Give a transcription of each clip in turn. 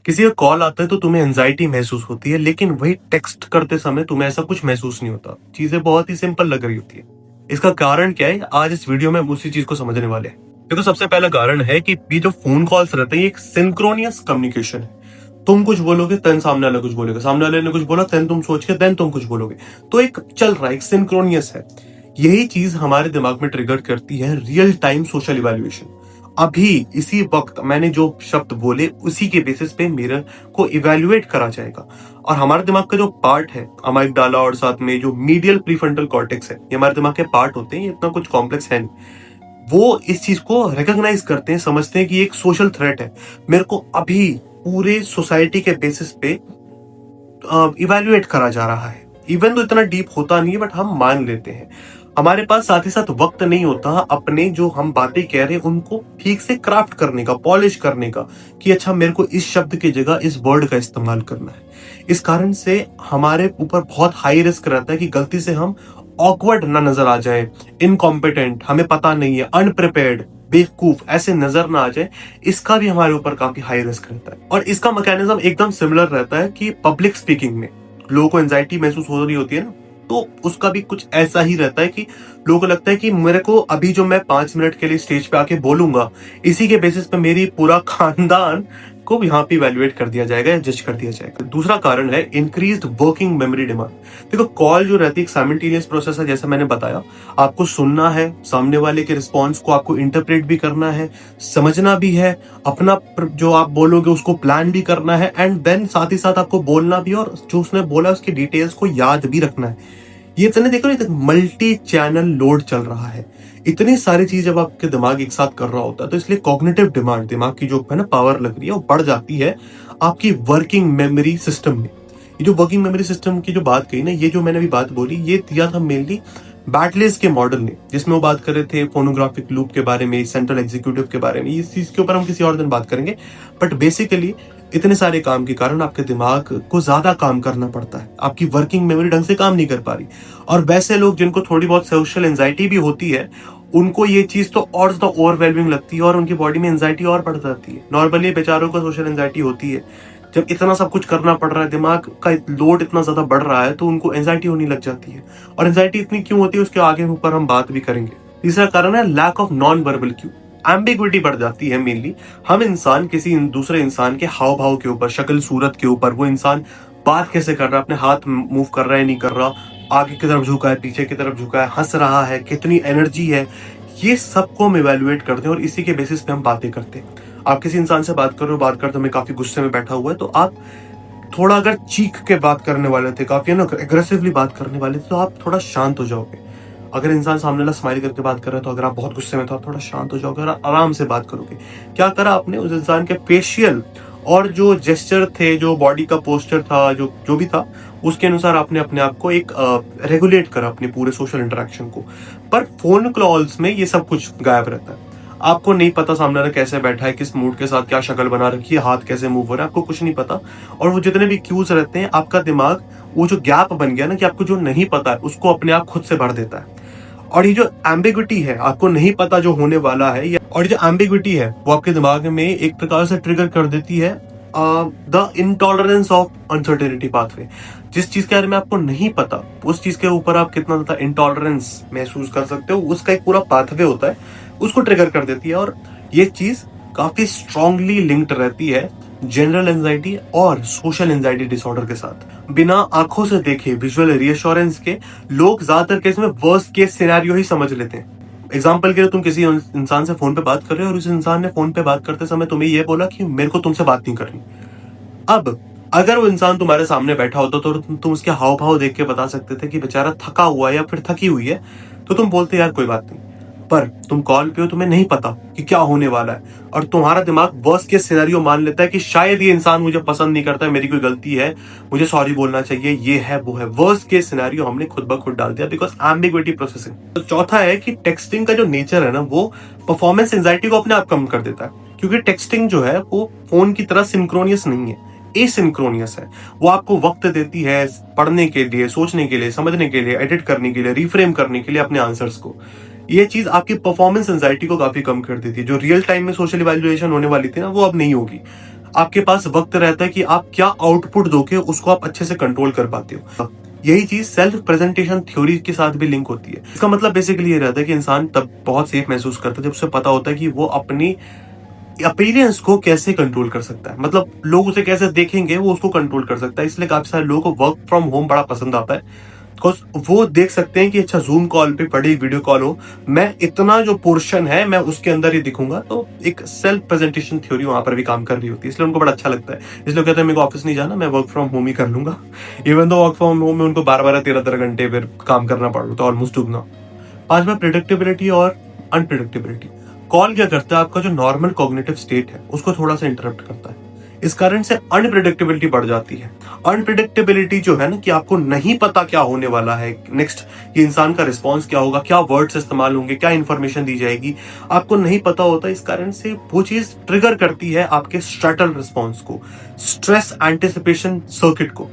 किसी का कॉल आता है तो तुम्हें एंजाइटी महसूस होती है, लेकिन वही टेक्स्ट करते समय तुम्हें ऐसा कुछ महसूस नहीं होता। चीजें बहुत ही सिंपल लग रही होती है। इसका कारण क्या है, आज इस वीडियो में हम उसी चीज को समझने वाले हैं। देखो, सबसे पहला कारण है कि ये जो फोन कॉल्स रहते हैं, ये एक सिंक्रोनियस कम्युनिकेशन है। तुम कुछ बोलोगे देन सामने वाला कुछ बोलेगा, सामने वाले ने कुछ बोला देन तुम सोच के देन तुम कुछ बोलोगे। तो एक चल रहा है, एक सिंक्रोनियस है। यही चीज हमारे दिमाग में ट्रिगर करती है रियल टाइम सोशल इवैल्यूएशन। अभी इसी वक्त मैंने जो शब्द बोले उसी के बेसिस पे मेरे को इवैल्यूएट करा जाएगा। और हमारे दिमाग का जो पार्ट है, अमाइगडाला और साथ में जो मीडियल प्रीफ्रंटल कॉर्टेक्स है, ये हमारे दिमाग के पार्ट होते हैं। ये इतना कुछ कॉम्प्लेक्स है नहीं। वो इस चीज को रिकॉग्नाइज करते हैं, समझते हैं कि एक सोशल थ्रेट है। मेरे को अभी पूरे सोसाइटी के बेसिस पे इवैल्यूएट करा जा रहा है। इवन तो इतना डीप होता नहीं है, बट हम मान लेते हैं। हमारे पास साथ ही साथ वक्त नहीं होता अपने जो हम बातें कह रहे हैं उनको ठीक से क्राफ्ट करने का, पॉलिश करने का, कि अच्छा मेरे को इस शब्द की जगह इस वर्ड का इस्तेमाल करना है। इस कारण से हमारे ऊपर बहुत हाई रिस्क रहता है कि गलती से हम ऑकवर्ड ना नजर आ जाए, इनकॉम्पिटेंट, हमें पता नहीं है, अनप्रिपेयर्ड, बेवकूफ ऐसे नजर ना आ जाए। इसका भी हमारे ऊपर काफी हाई रिस्क रहता है। और इसका मैकेनिज्म एकदम सिमिलर रहता है कि पब्लिक स्पीकिंग में लोगों को एंजाइटी महसूस हो रही होती है ना, तो उसका भी कुछ ऐसा ही रहता है कि लोगों को लगता है कि मेरे को अभी जो मैं 5 मिनट के लिए स्टेज पे आके बोलूंगा, इसी के बेसिस पे मेरी पूरा खानदान को यहाँ पे इवैल्यूएट कर दिया जाएगा या जज कर दिया जाएगा। दूसरा कारण है इंक्रीज्ड वर्किंग मेमोरी डिमांड। देखो, कॉल जो रहती है एक साइमल्टेनियस प्रोसेस है, जैसा मैंने बताया। आपको सुनना है, सामने वाले के रिस्पॉन्स को आपको इंटरप्रेट भी करना है, समझना भी है, अपना जो आप बोलोगे उसको प्लान भी करना है, एंड देन साथ ही साथ आपको बोलना भी, और जो उसने बोला उसकी डिटेल्स को याद भी रखना है। ये इतने देखो ना, मल्टी चैनल लोड चल रहा है। इतनी सारी चीज जब आपके दिमाग एक साथ कर रहा होता है, तो इसलिए कॉग्निटिव डिमांड, दिमाग की जो है ना पावर लग रही है, वो बढ़ जाती है आपकी वर्किंग मेमोरी सिस्टम में। ये जो वर्किंग मेमोरी सिस्टम की जो बात कही ना, ये जो मैंने अभी बात बोली, ये दिया था मेनली बैटलेस के मॉडल ने, जिसमें वो बात कर रहे थे फोनोग्राफिक लूप के बारे में, सेंट्रल एग्जीक्यूटिव के बारे में। इस चीज के ऊपर हम किसी और दिन बात करेंगे। बट बेसिकली इतने सारे काम के कारण आपके दिमाग को ज्यादा काम करना पड़ता है, आपकी वर्किंग मेमोरी ढंग से काम नहीं कर पा रही। और वैसे लोग जिनको थोड़ी बहुत सोशल एंजाइटी भी होती है, उनको ये चीज तो और ज्यादा ओवरवेलमिंग लगती है और उनकी बॉडी में एंजाइटी और बढ़ जाती है। नॉर्मली बेचारों को सोशल एंजाइटी होती है, जब इतना सब कुछ करना पड़ रहा है, दिमाग का लोड इतना ज्यादा बढ़ रहा है, तो उनको एंजाइटी होने लग जाती है। और एंजाइटी इतनी क्यों होती है उसके आगे ऊपर हम बात भी करेंगे। तीसरा कारण है lack of non verbal cue. Ambiguity बढ़ जाती है मेनली। हम इंसान किसी दूसरे इंसान के हाव भाव के ऊपर, शक्ल सूरत के ऊपर, वो इंसान बात कैसे कर रहा है, अपने हाथ मूव कर रहा है नहीं कर रहा, आगे की तरफ झुका है, पीछे की तरफ झुका है, हंस रहा है, कितनी एनर्जी है, ये सबको हम इवेल्युएट करते हैं और इसी के बेसिस पे हम बातें करते हैं। आप किसी इंसान से बात कर रहे हो, बात करते में काफी गुस्से में बैठा हुआ है, तो आप थोड़ा अगर चीख के बात करने वाले थे, काफी ना एग्रेसिवली बात करने वाले थे, तो आप थोड़ा शांत हो जाओगे। अगर इंसान सामने वाला स्माइल करके बात कर रहा है, तो अगर आप बहुत गुस्से में तो आप थोड़ा शांत हो जाओगे और आराम से बात करोगे। क्या करा आपने, उस इंसान के फेशियल और जो जेस्चर थे, जो बॉडी का पोस्चर था, जो भी था, उसके अनुसार आपने अपने आप को एक रेगुलेट करा, अपने पूरे सोशल इंटरेक्शन को। पर फोन कॉल्स में ये सब कुछ गायब रहता है। आपको नहीं पता सामने वाला कैसे बैठा है, किस मूड के साथ, क्या शक्ल बना रखी है, हाथ कैसे मूव हो रहा है, आपको कुछ नहीं पता। और वो जितने भी क्यूज रहते हैं, आपका दिमाग वो जो गैप बन गया ना, कि आपको जो नहीं पता है उसको अपने आप खुद से भर देता है। और ये जो एम्बिग्विटी है, आपको नहीं पता जो होने वाला है, और जो एम्बिग्विटी है वो आपके दिमाग में एक प्रकार से ट्रिगर कर देती है the intolerance of uncertainty pathway. जिस चीज के बारे में आपको नहीं पता, उस चीज के ऊपर आप कितना ज्यादा इंटॉलरेंस महसूस कर सकते हो, उसका एक पूरा पाथवे होता है, उसको ट्रिगर कर देती है। और ये चीज काफी स्ट्रांगली लिंक्ड रहती है जनरल एंजाइटी और सोशल एंजाइटी डिसऑर्डर के साथ। बिना आंखों से देखे विजुअल रिएश्योरेंस के लोग ज्यादातर केस में वर्स्ट केस सिनेरियो ही समझ लेते हैं। एग्जाम्पल के लिए, तुम किसी इंसान से फोन पे बात कर रहे हो और उस इंसान ने फोन पे बात करते समय तुम्हें यह बोला कि मेरे को तुमसे बात नहीं करनी। अब अगर वो इंसान तुम्हारे सामने बैठा होता तो तुम उसके हाव भाव देख के बता सकते थे कि बेचारा थका हुआ है या फिर थकी हुई है, तो तुम बोलते यार कोई बात नहीं। पर तुम कॉल पे हो, तुम्हें नहीं पता कि क्या होने वाला है, और तुम्हारा दिमाग वर्स्ट केस सिनेरियो मान लेता है कि शायद ये इंसान मुझे पसंद नहीं करता है, मेरी कोई गलती है, मुझे सॉरी बोलना चाहिए, ये है वो है। वर्स्ट केस सिनेरियो हमने खुद ब खुद डाल दिया, बिकॉज एम्बिग्विटी प्रोसेसिंग। तो चौथा है कि टेक्सटिंग का जो नेचर है ना, वो परफॉर्मेंस एंजाइटी को अपने आप कम कर देता है। क्योंकि टेक्सटिंग जो है वो फोन की तरह सिंक्रोनियस नहीं है, एसिंक्रोनियस है। वो आपको वक्त देती है पढ़ने के लिए, सोचने के लिए, समझने के लिए, एडिट करने के लिए, रिफ्रेम करने के लिए अपने आंसर्स को। ये चीज आपकी परफॉर्मेंस एंजाइटी को काफी कम कर देती है। जो रियल टाइम में सोशल इवैल्यूएशन होने वाली थी ना, वो अब नहीं होगी। आपके पास वक्त रहता है कि आप क्या आउटपुट दोगे, उसको आप अच्छे से कंट्रोल कर पाते हो। यही चीज सेल्फ प्रेजेंटेशन थ्योरी के साथ भी लिंक होती है। इसका मतलब बेसिकली ये रहता है कि इंसान तब बहुत सेफ महसूस करता है जब उसे पता होता है कि वो अपनी अपीयरेंस को कैसे कंट्रोल कर सकता है, मतलब लोग उसे कैसे देखेंगे वो उसको कंट्रोल कर सकता है। इसलिए काफी सारे लोगों को वर्क फ्रॉम होम बड़ा पसंद आता है, बिकॉज वो देख सकते हैं कि अच्छा जूम कॉल पे बड़ी वीडियो कॉल हो, मैं इतना जो पोर्शन है मैं उसके अंदर ही दिखूंगा। तो एक सेल्फ प्रेजेंटेशन थ्योरी वहां पर भी काम कर रही होती है, इसलिए उनको बड़ा अच्छा लगता है। इसलिए कहते हैं मेरे को ऑफिस नहीं जाना, मैं वर्क फ्रॉम होम ही कर लूंगा। Even though work from home में उनको 12-13 घंटे फिर काम करना पड़ रहा था, ऑलमोस्ट डूबना। पांचवा प्रिडिक्टेबिलिटी और अनप्रिडिक्टेबिलिटी। कॉल क्या करता है, आपका जो नॉर्मल कॉग्निटिव स्टेट है उसको थोड़ा सा इंटरप्ट करता है। इस कारण से अनप्रिडिक्टेबिलिटी बढ़ जाती है। अनप्रिडिक्टेबिलिटी जो है ना, कि आपको नहीं पता क्या होने वाला है नेक्स्ट, ये इंसान का रिस्पॉन्स क्या होगा, क्या वर्ड्स इस्तेमाल होंगे, क्या इंफॉर्मेशन दी जाएगी, आपको नहीं पता होता। इस कारण से वो चीज ट्रिगर करती है आपके स्ट्रेटल रिस्पॉन्स को, स्ट्रेस एंटिसिपेशन सर्किट को।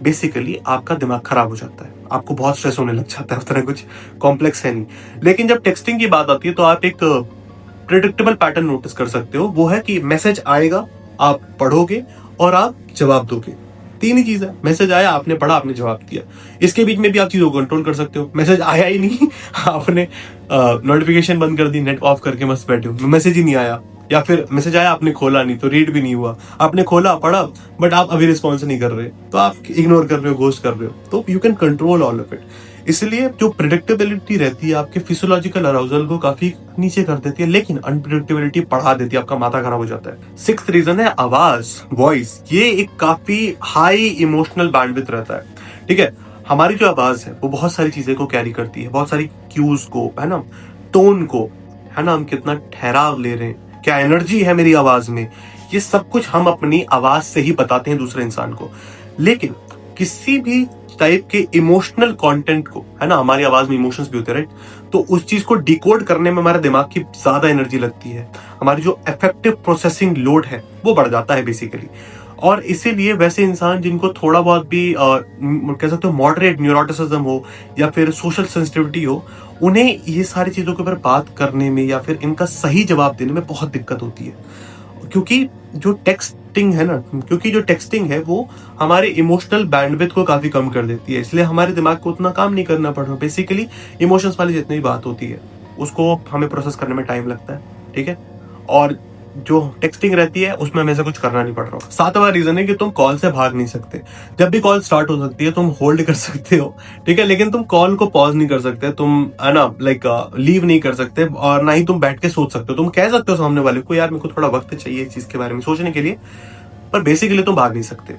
बेसिकली आपका दिमाग खराब हो जाता है, आपको बहुत स्ट्रेस होने लग जाता है। उस तरह कुछ कॉम्प्लेक्स है नहीं। लेकिन जब टेक्सटिंग की बात आती है तो आप एक प्रिडिक्टेबल पैटर्न नोटिस कर सकते हो। वो है कि मैसेज आएगा, आप पढ़ोगे और आप जवाब दोगे। तीन ही चीज है, मैसेज आया, आपने पढ़ा, आपने जवाब दिया। इसके बीच में भी आप चीजों को कंट्रोल कर सकते हो। मैसेज आया ही नहीं, आपने नोटिफिकेशन बंद कर दी, नेट ऑफ करके मस्त बैठे हो, मैसेज ही नहीं आया। या फिर मैसेज आया, आपने खोला नहीं तो रीड भी नहीं हुआ, आपने खोला पढ़ा बट आप अभी रिस्पॉन्स नहीं कर रहे, तो आप इग्नोर कर रहे हो, घोस्ट कर रहे हो। तो you can control all of it. इसलिए जो प्रिडिक्टेबिलिटी रहती है आपके फिजियोलॉजिकल अराउजल को काफी नीचे कर देती है, लेकिन अनप्रिडिक्टेबिलिटी बढ़ा देती है, आपका माथा खराब हो जाता है। सिक्स्थ रीजन है आवाज, वॉइस। ये एक काफी हाई इमोशनल बैंडविड्थ रहता है। ठीक है, हमारी जो आवाज है वो बहुत सारी चीजें को कैरी करती है, बहुत सारी क्यूज को, है ना, टोन को, है ना, हम कितना ठहराव ले रहे हैं, क्या एनर्जी है मेरी आवाज में, ये सब कुछ हम अपनी आवाज से ही बताते हैं दूसरे इंसान को। लेकिन किसी भी टाइप के इमोशनल कंटेंट को, है ना, हमारी आवाज में इमोशंस भी होते हैं, राइट, तो उस चीज को डिकोड करने में हमारे दिमाग की ज्यादा एनर्जी लगती है, हमारी जो इफेक्टिव प्रोसेसिंग लोड है वो बढ़ जाता है बेसिकली। और इसीलिए वैसे इंसान जिनको थोड़ा बहुत भी कह सकते हो मॉडरेट न्यूरोटिसिज्म हो या फिर सोशल सेंसिटिविटी हो, उन्हें ये सारी चीजों के ऊपर बात करने में या फिर इनका सही जवाब देने में बहुत दिक्कत होती है। क्योंकि जो टेक्सटिंग है ना, क्योंकि जो टेक्सटिंग है वो हमारे इमोशनल बैंडविड्थ को काफी कम कर देती है, इसलिए हमारे दिमाग को उतना काम नहीं करना पड़ रहा। बेसिकली इमोशंस वाली जितनी भी बात होती है उसको हमें प्रोसेस करने में टाइम लगता है, ठीक है, और जो टेक्सटिंग रहती है उसमें हमें से कुछ करना नहीं पड़ रहा। सातवां रीजन है कि तुम कॉल से भाग नहीं सकते। जब भी कॉल स्टार्ट हो सकती है तुम होल्ड कर सकते हो, ठीक है, लेकिन तुम कॉल को पॉज नहीं कर सकते, तुम, है ना, लाइक लीव नहीं कर सकते, और ना ही तुम बैठ के सोच सकते हो। तुम कह सकते हो सामने वाले को यार मेरे को थोड़ा वक्त चाहिए इस चीज के बारे में सोचने के लिए, पर बेसिकली तुम भाग नहीं सकते।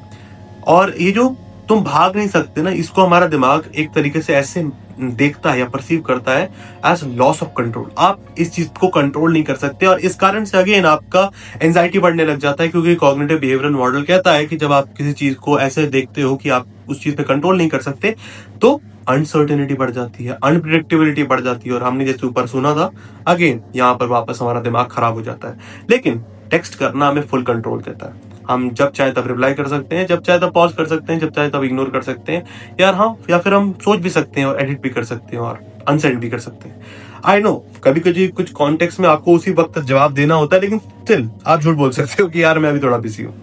और ये जो तुम भाग नहीं सकते ना, इसको हमारा दिमाग एक तरीके से ऐसे देखता है या परसीव करता है एज लॉस ऑफ कंट्रोल। आप इस चीज को कंट्रोल नहीं कर सकते, और इस कारण से अगेन आपका एंजाइटी बढ़ने लग जाता है, क्योंकि कॉग्निटिव बिहेवियरल मॉडल कहता है कि जब आप किसी चीज को ऐसे देखते हो कि आप उस चीज पे कंट्रोल नहीं कर सकते, तो अनसर्टेनिटी बढ़ जाती है, अनप्रिडिक्टेबिलिटी बढ़ जाती है, और हमने जैसे ऊपर सुना था, अगेन यहाँ पर वापस हमारा दिमाग खराब हो जाता है। लेकिन टेक्स्ट करना हमें फुल कंट्रोल देता है। हम जब चाहे तब रिप्लाई कर सकते हैं, जब चाहे तब पॉज कर सकते हैं, जब चाहे तब इग्नोर कर सकते हैं यार, हाँ, या फिर हम सोच भी सकते हैं और एडिट भी कर सकते हैं और अनसेंड भी कर सकते हैं। आई नो कभी कभी कुछ कॉन्टेक्स्ट में आपको उसी वक्त जवाब देना होता है, लेकिन स्टिल आप झूठ बोल सकते हो कि यार मैं अभी थोड़ा बिजी हूँ।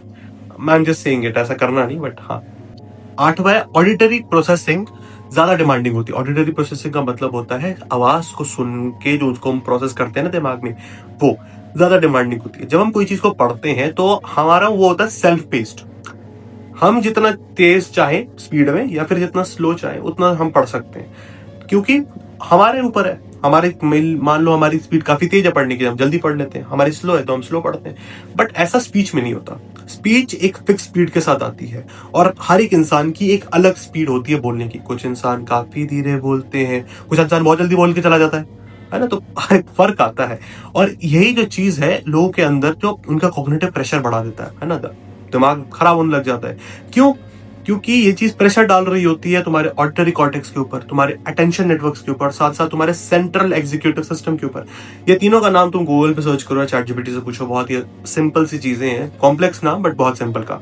I am just saying it, ऐसा करना नहीं, बट हाँ। आठवां है ऑडिटरी प्रोसेसिंग ज्यादा डिमांडिंग होती है। ऑडिटरी प्रोसेसिंग का मतलब होता है आवाज को सुन के जो उसको हम प्रोसेस करते हैं ना दिमाग में, वो ज्यादा डिमांडिंग होती है। जब हम कोई चीज को पढ़ते हैं तो हमारा वो होता है सेल्फ पेस्ड, हम जितना तेज चाहे स्पीड में या फिर जितना स्लो चाहे उतना हम पढ़ सकते हैं, क्योंकि हमारे ऊपर है। हमारे मान लो हमारी स्पीड काफी तेज है पढ़ने की, हम जल्दी पढ़ लेते हैं, हमारी स्लो है तो हम स्लो पढ़ते हैं। बट ऐसा स्पीच में नहीं होता। स्पीच एक फिक्स स्पीड के साथ आती है, और हर एक इंसान की एक अलग स्पीड होती है बोलने की। कुछ इंसान काफी धीरे बोलते हैं, कुछ इंसान बहुत जल्दी बोल के चला जाता है ना, तो फर्क आता है। और यही जो चीज है लोगों के अंदर जो उनका कॉग्निटिव प्रेशर बढ़ा देता है ना, दिमाग खराब होने लग जाता है। क्यों? क्योंकि ये चीज प्रेशर डाल रही होती है तुम्हारे ऑडिटरी कॉर्टेक्स के ऊपर, तुम्हारे अटेंशन नेटवर्क्स के ऊपर, साथ साथ तुम्हारे सेंट्रल एग्जीक्यूटिव सिस्टम के ऊपर। ये तीनों का नाम तुम गूगल पे सर्च करो, चैट जीपीटी से पूछो, बहुत ही सिंपल सी चीजें हैं, कॉम्प्लेक्स नाम बट बहुत सिंपल का।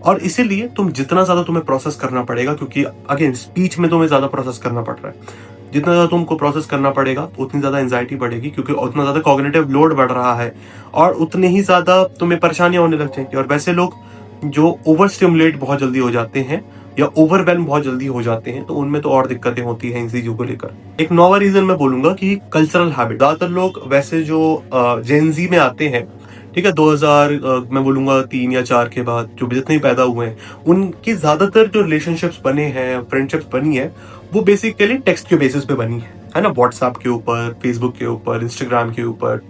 और इसीलिए जितना ज्यादा तुम्हें प्रोसेस करना पड़ेगा, क्योंकि अगेन स्पीच में तुम्हें ज्यादा प्रोसेस करना पड़ रहा है, जितना ज्यादा तुमको प्रोसेस करना पड़ेगा उतनी ज्यादा एंजाइटी बढ़ेगी, क्योंकि उतना ज्यादा कॉग्निटिव लोड बढ़ रहा है और उतने ही ज्यादा तुम्हें परेशानियां होने लग जाएंगी। और वैसे लोग जो ओवर स्टिमुलेट बहुत जल्दी हो जाते हैं या ओवरवेल्म बहुत जल्दी हो जाते हैं, तो उनमें तो और दिक्कतें होती हैं इन चीजों को लेकर। एक नौवा रीजन मैं बोलूंगा कि कल्चरल हैबिट। ज्यादातर लोग वैसे जो जेनजी में आते हैं, ठीक है, 2000 मैं बोलूंगा 3 या 4 के बाद जो जितने ही पैदा हुए हैं, उनकी ज्यादातर जो रिलेशनशिप्स बने हैं, फ्रेंडशिप्स बनी है, वो बेसिकली टेक्स्ट के बेसिस पे बनी है ना। व्हाट्सएप के ऊपर, फेसबुक के ऊपर, इंस्टाग्राम के ऊपर,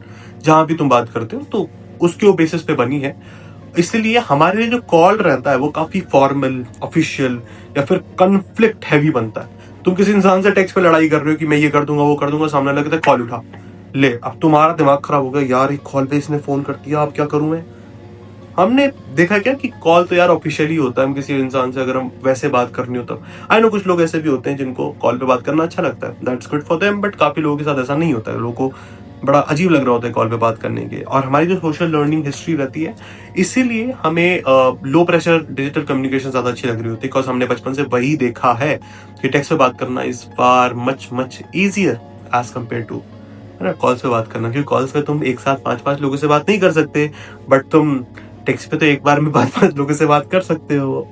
जहां भी तुम बात करते हो तो उसके बेसिस पे बनी है। इसलिए हमारे लिए जो कॉल रहता है वो काफी फॉर्मल, ऑफिशियल या फिर कन्फ्लिक्ट हैवी बनता है। तुम किसी इंसान से टेक्स्ट पे लड़ाई कर रहे हो कि मैं ये कर दूंगा वो कर दूंगा, सामने लगता है कॉल उठा ले, अब तुम्हारा दिमाग खराब हो गया यार, एक कॉल पे इसने फोन कर दिया, अब क्या करूं मैं। हमने देखा क्या कि कॉल तो यार ऑफिशियली होता है, हम किसी इंसान से अगर हम वैसे बात करनी हो तो। आई नो कुछ लोग ऐसे भी होते हैं जिनको कॉल पे बात करना अच्छा लगता है, that's good for them, but काफी लोगों के साथ ऐसा नहीं होता है। लोगों को बड़ा अजीब लग रहा होता है कॉल पे बात करने के। और हमारी जो सोशल लर्निंग हिस्ट्री रहती है, इसीलिए हमें लो प्रेशर डिजिटल कम्युनिकेशन ज्यादा अच्छी लग रही होती है, बिकॉज हमने बचपन से वही देखा है कि टेक्स्ट पे बात करना is far much much easier as compare to, है ना, कॉल्स पे बात करना। क्योंकि कॉल्स पे तुम एक साथ 5-5 लोगों से बात नहीं कर सकते, बट तुम टेक्स्ट पे तो एक बार में 5-5 लोगों से बात कर सकते हो।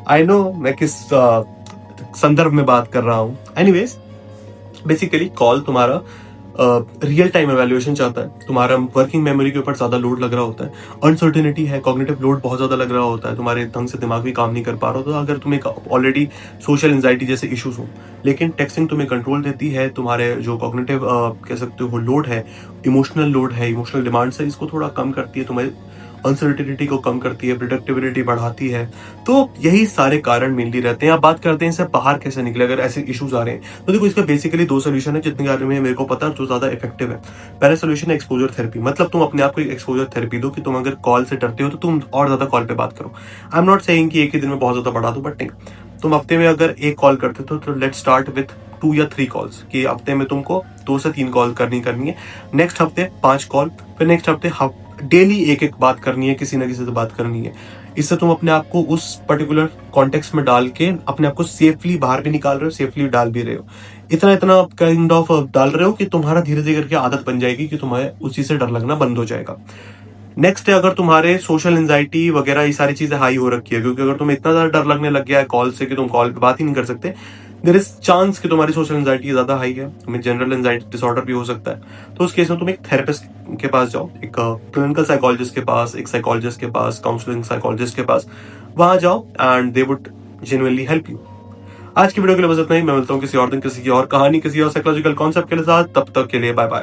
आई नो मैं किस संदर्भ में बात कर रहा हूँ। एनीवेज, बेसिकली कॉल तुम्हारा रियल टाइम एवेल्युएशन चाहता है, तुम्हारा वर्किंग मेमोरी के ऊपर ज्यादा लोड लग रहा होता है, अनसर्टेनिटी है, कॉग्निटिव लोड बहुत ज्यादा लग रहा होता है, तुम्हारे ढंग से दिमाग भी काम नहीं कर पा रहा होता, अगर तुम्हें ऑलरेडी सोशल एंजाइटी जैसे इश्यूज हो। लेकिन टेक्सटिंग तुम्हें कंट्रोल देती है, तुम्हारे जो कॉग्निटिव कह सकते हो लोड है, इमोशनल लोड है, इमोशनल डिमांड्स है, इसको थोड़ा कम करती है, तुम्हें अनसर्टेनिटी को कम करती है, प्रोडक्टिविटी बढ़ाती है। तो यही सारे कारण मेनली रहते हैं। अब बात करते हैं इससे बाहर कैसे निकले अगर ऐसे इश्यूज आ रहे हैं। तो देखो, इसका बेसिकली 2 सोल्यूशन है जितने बारे में मेरे को पता है, जो ज्यादा इफेक्टिव है। पहला सोल्यूशन है एक्सपोजर थेरेपी। मतलब तुम अपने आप को एक एक्सपोजर थेरेपी दो कि तुम अगर कॉल से डरते हो तो तुम और ज्यादा कॉल पे बात करो। आई एम नॉट सेइंग कि एक ही दिन में बहुत ज्यादा बढ़ा दो, बट नहीं, तुम हफ्ते में अगर 1 कॉल करते हो तो लेट्स स्टार्ट विथ 2 या 3 कॉल्स, कि हफ्ते में तुमको 2 से 3 कॉल करनी है। नेक्स्ट हफ्ते 5 कॉल, फिर नेक्स्ट हफ्ते डेली एक बात करनी है, किसी ना किसी से बात करनी है। इससे तुम अपने आप को उस पर्टिकुलर कॉन्टेक्स्ट में डाल के अपने आप को सेफली बाहर भी निकाल रहे हो, सेफली डाल भी रहे हो। इतना इतना काइंड ऑफ डाल रहे हो कि तुम्हारा धीरे धीरे करके आदत बन जाएगी कि तुम्हें उसी से डर लगना बंद हो जाएगा। नेक्स्ट है, अगर तुम्हारे सोशल एंजाइटी वगैरह ये सारी चीजें हाई हो रखी है, क्योंकि अगर तुम्हें इतना ज्यादा डर लगने लग गया है कॉल से कि तुम कॉल पे बात ही नहीं कर सकते, देयर इज चांस कि तुम्हारी सोशल एंजाइटी ज्यादा हाई है, तुम्हें जनरल एंजाइटी डिसऑर्डर भी हो सकता है। तो उस केस में तुम एक थेरेपिस्ट के पास जाओ, एक क्लिनिकल साइकोलॉजिस्ट के पास, एक साइकोलॉजिस्ट के पास, काउंसलिंग साइकोलॉजिस्ट के पास, वहां जाओ and they would genuinely help you. आज की वीडियो के लिए बस इतना ही। मैं मिलता हूँ किसी और दिन, किसी और कहानी, किसी और साइकोलॉजिकल कॉन्सेप्ट के साथ। तब तक के लिए बाय बाय।